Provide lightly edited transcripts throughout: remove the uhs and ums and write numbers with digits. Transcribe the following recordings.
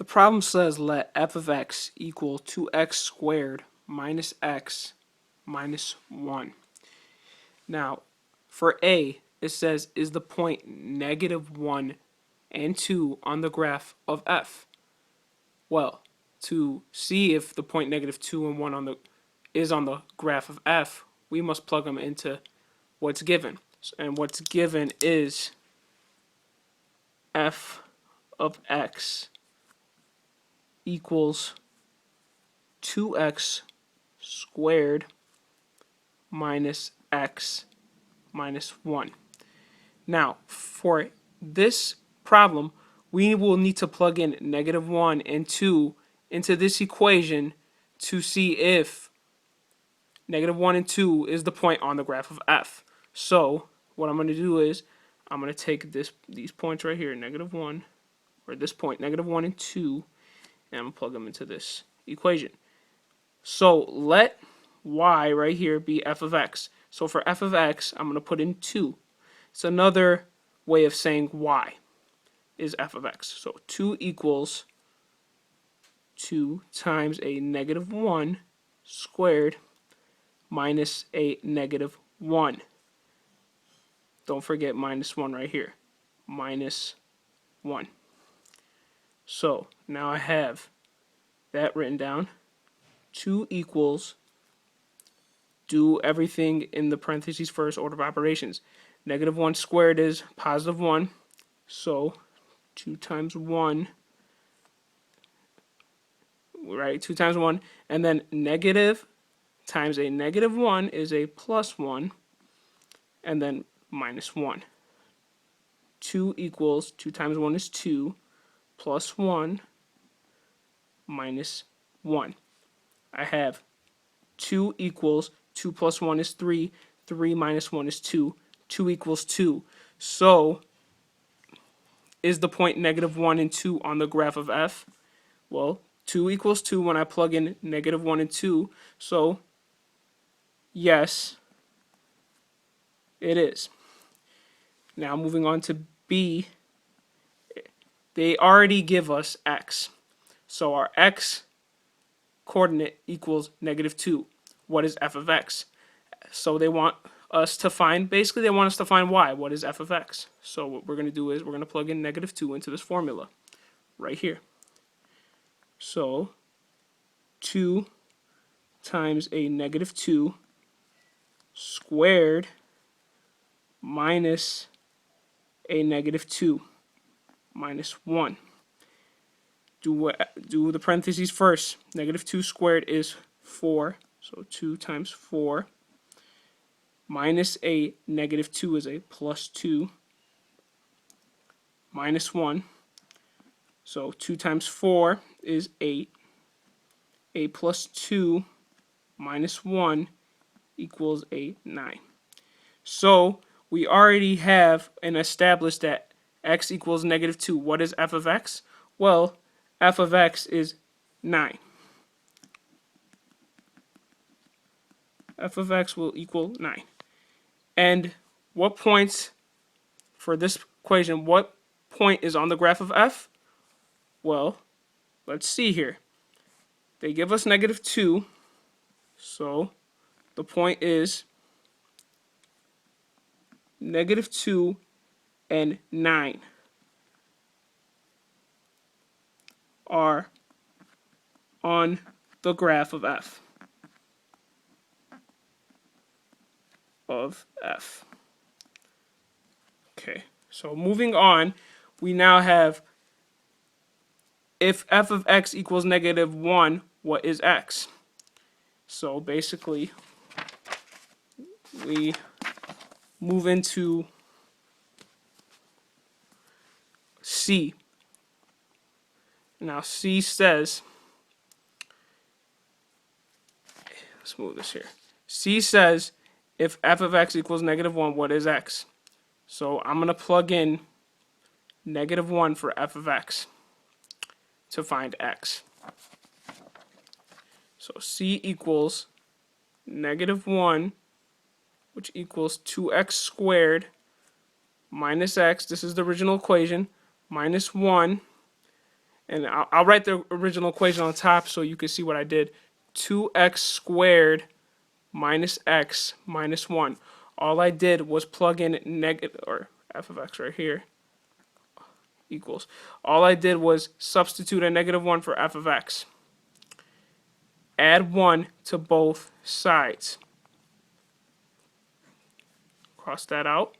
The problem says let f of x equal 2x squared minus x minus 1. Now, for A, it says is the point negative 1 and 2 on the graph of f. Well, to see if the point negative 2 and 1 is on the graph of f, we must plug them into what's given. And what's given is f of x equals 2x squared minus x minus 1. Now, for this problem, we will need to plug in negative 1 and 2 into this equation to see if negative 1 and 2 is the point on the graph of f. So, what I'm going to do is, I'm going to take these points right here, negative 1, or this point, negative 1 and 2, and I'm going to plug them into this equation. So, let y right here be f of x. So, for f of x, I'm going to put in 2. It's another way of saying y is f of x. So 2 equals 2 times a negative 1 squared minus a negative 1. Don't forget minus 1 right here. Minus 1. So now I have that written down. 2 equals, do everything in the parentheses first, order of operations. Negative 1 squared is positive 1. So 2 times 1, right? 2 times 1. And then negative times a negative 1 is a plus 1. And then minus 1. 2 equals, 2 times 1 is 2, plus 1, minus 1. I have 2 equals, 2 plus 1 is 3, 3 minus 1 is 2, 2 equals 2. So, is the point negative 1 and 2 on the graph of f? Well, 2 equals 2 when I plug in negative 1 and 2. So, yes, it is. Now, moving on to B, they already give us x. So, our x coordinate equals negative 2. What is f of x? So, they want us to find, basically they want us to find y. What is f of x? So what we're going to do is we're going to plug in negative 2 into this formula right here. So 2 times a negative 2 squared minus a negative 2 minus 1. Do the parentheses first. Negative 2 squared is 4. So 2 times 4 minus a negative 2 is a plus 2 minus 1. So 2 times 4 is 8. A plus 2 minus 1 equals a 9. So we already have and established that x equals negative 2. What is f of x? Well, f of x is 9. F of x will equal 9. And what points for this equation, what point is on the graph of f? Well, let's see here. They give us negative 2, so the point is negative 2 and 9 are on the graph of f. Okay, so moving on, we now have if f of x equals negative 1, what is x? So basically, we move into C. Now C says, let's move this here. C says if f of x equals negative 1, what is x? So I'm going to plug in negative 1 for f of x to find x. So C equals negative 1, which equals 2x squared minus x, this is the original equation, minus 1, And I'll write the original equation on top so you can see what I did. 2x squared minus x minus 1. All I did was plug in negative, or f of x right here, equals. All I did was substitute a -1 for f of x. Add 1 to both sides. Cross that out.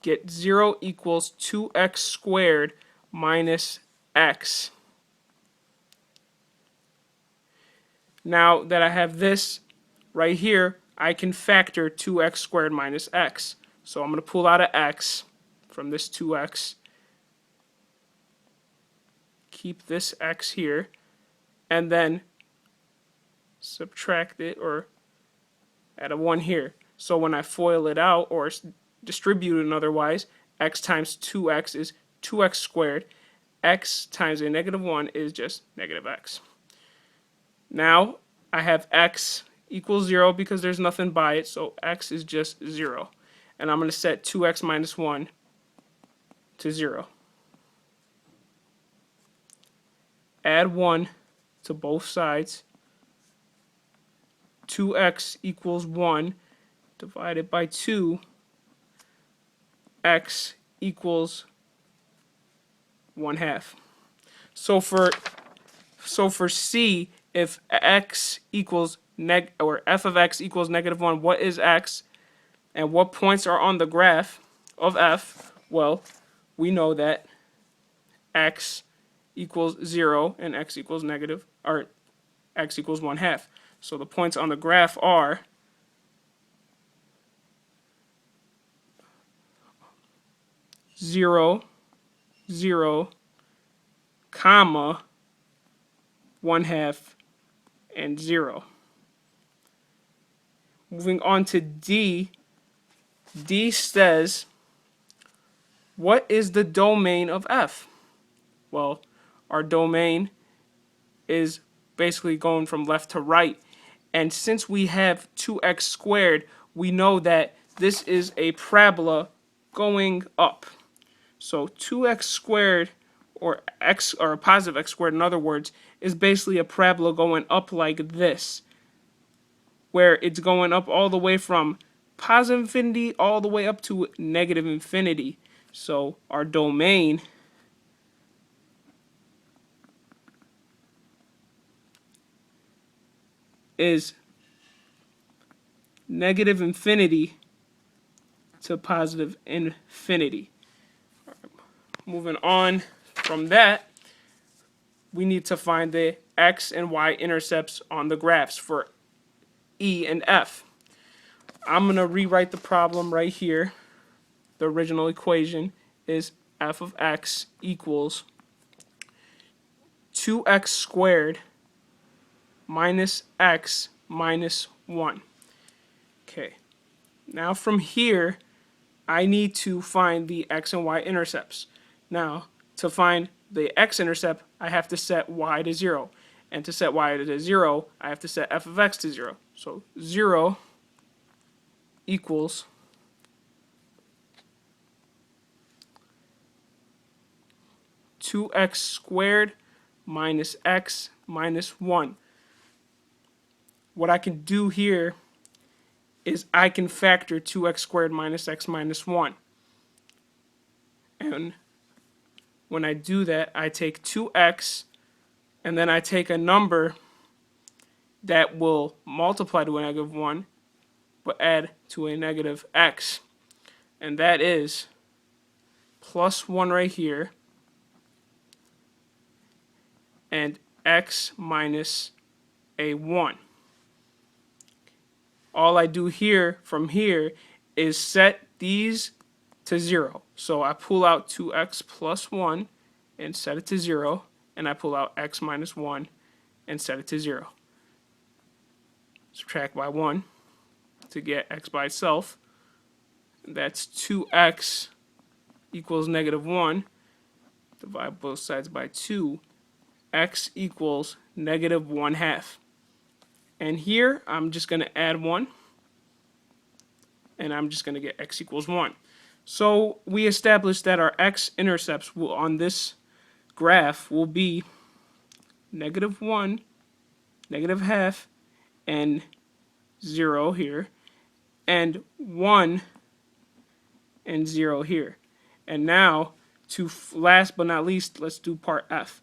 Get 0 equals 2x squared minus x. Now that I have this right here, I can factor 2x squared minus x. So I'm going to pull out a x from this 2x. Keep this x here. And then subtract it or add a 1 here. So when I FOIL it out or distribute it otherwise, x times 2x is 2x squared. X times a -1 is just negative x. Now I have x equals 0 because there's nothing by it, so x is just 0. And I'm going to set 2x minus 1 to 0. Add 1 to both sides. 2x equals 1 divided by 2. X equals 1/2. So for C, if x equals or f of x equals -1, what is x? And what points are on the graph of f? Well, we know that x equals 0 and x equals negative, or x equals 1/2. So the points on the graph are 0, 0, comma, 1/2, and 0. Moving on to D. D says, what is the domain of f? Well, our domain is basically going from left to right. And since we have 2x squared, we know that this is a parabola going up. So 2x squared, or x, or a positive x squared in other words, is basically a parabola going up like this, where it's going up all the way from positive infinity all the way up to negative infinity. So our domain is negative infinity to positive infinity. Moving on from that, we need to find the x and y intercepts on the graphs for E and F. I'm going to rewrite the problem right here. The original equation is f of x equals 2x squared minus x minus 1. Okay, now from here, I need to find the x and y intercepts. Now, to find the x-intercept, I have to set y to 0. And to set y to 0, I have to set f of x to 0. So 0 equals 2x squared minus x minus 1. What I can do here is I can factor 2x squared minus x minus 1. And when I do that, I take 2x, and then I take a number that will multiply to a -1, but add to a negative x. And that is plus 1 right here, and x minus a 1. All I do here from here is set these to 0. So I pull out 2x plus 1 and set it to 0, and I pull out x minus 1 and set it to 0. Subtract by 1 to get x by itself. That's 2x equals -1. Divide both sides by 2. X equals -1/2. And here, I'm just going to add 1. And I'm just going to get x equals 1. So we established that our x-intercepts on this graph will be -1, -0.5, and 0 here, and 1 and 0 here. And now, to last but not least, let's do part F.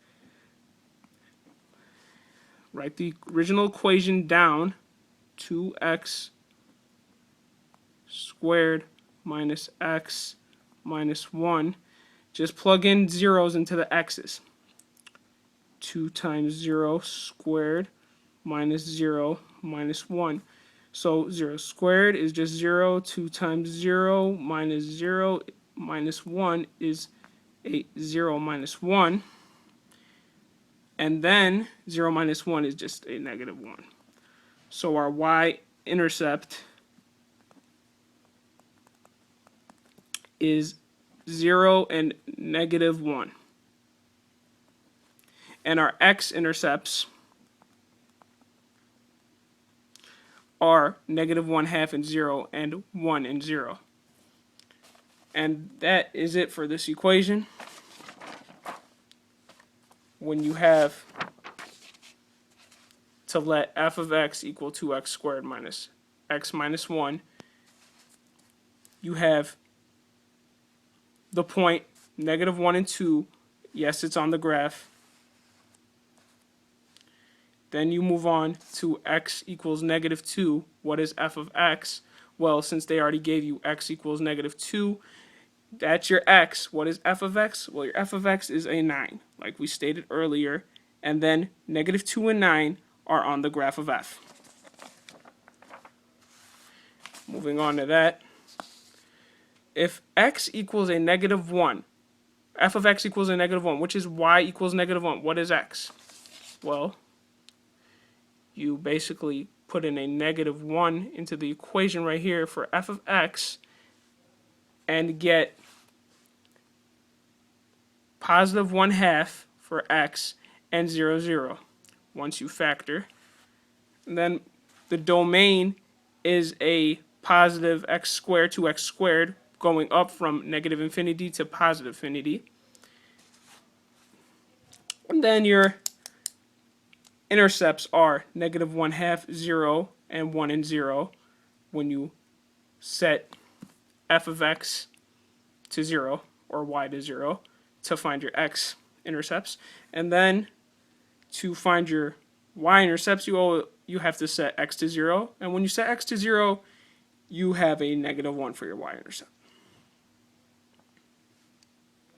Write the original equation down, 2x squared minus x minus 1. Just plug in zeros into the x's. 2 times 0 squared minus 0 minus 1. So 0 squared is just 0. 2 times 0 minus 0 minus 1 is 0 minus 1. And then 0 minus 1 is just a -1. So our y-intercept is 0 and -1. And our x-intercepts are -1/2 and 0 and 1 and 0. And that is it for this equation. When you have to let f of x equal 2x squared minus x minus 1, you have the point -1 and 2. Yes, it's on the graph. Then you move on to x equals -2. What is f of x? Well, since they already gave you x equals -2, that's your x. What is f of x? Well, your f of x is a 9, like we stated earlier. And then -2 and 9 are on the graph of f. Moving on to that. If x equals a -1, f of x equals a -1, which is y equals -1, what is x? Well, you basically put in a -1 into the equation right here for f of x and get +1/2 for x and 0, 0 once you factor. And then the domain is a positive x squared, 2x squared, going up from -infinity to +infinity. And then your intercepts are -1/2, 0, and 1 and 0 when you set f of x to 0 or y to 0 to find your x-intercepts. And then to find your y-intercepts, you have to set x to 0. And when you set x to 0, you have a -1 for your y-intercept.